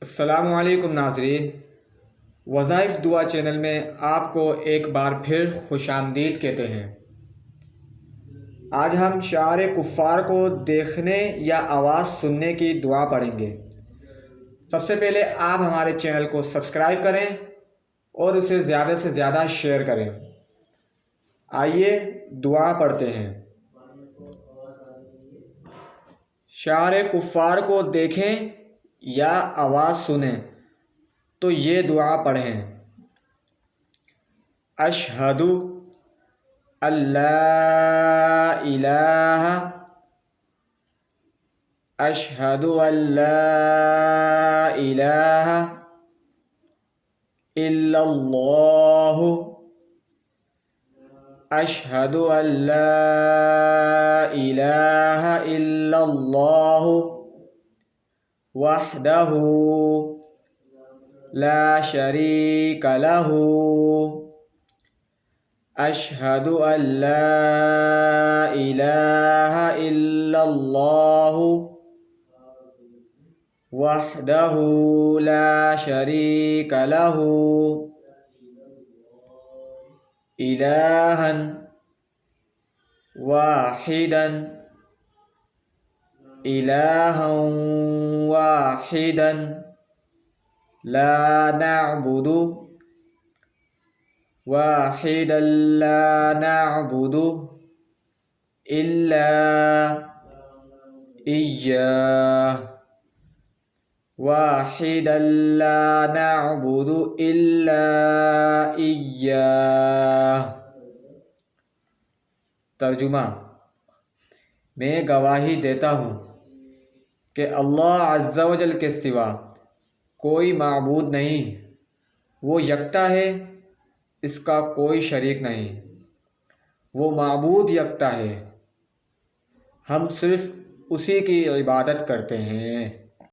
अस्सलामुअलैकुम नाज़रीन, वज़ाइफ दुआ चैनल में आपको एक बार फिर खुशामदीद कहते हैं। आज हम शार कुफ़ार को देखने या आवाज़ सुनने की दुआ पढ़ेंगे। सबसे पहले आप हमारे चैनल को सब्सक्राइब करें और उसे ज़्यादा से ज़्यादा शेयर करें। आइए दुआ पढ़ते हैं। शार कुफ़ार को देखें या आवाज़ सुने तो ये दुआ पढ़ें। अशहदु अल्ला इलाहा अशहदु अल्ला इलाहा इल्लल्लाहु अशहदु अल्ला इलाहा इल्लल्लाहु वहदहु ला शरीक लहु अशहदु अल्ला इलाहा इल्लल्लाहु वहदहु ला शरीक लहु इलाहन वाहिदन इलाहन वाहिदन ला नअबुदु वाहिदन ला नअबुदु इल्ला इय्याह वाहिदन ला नअबुदु इल्ला इय्याह। तर्जुमा: मैं गवाही देता हूँ कि अल्लाह अज़्ज़ा व जल के सिवा कोई माबूद नहीं, वो यकता है, इसका कोई शरीक नहीं। वो माबूद यकता है, हम सिर्फ़ उसी की इबादत करते हैं।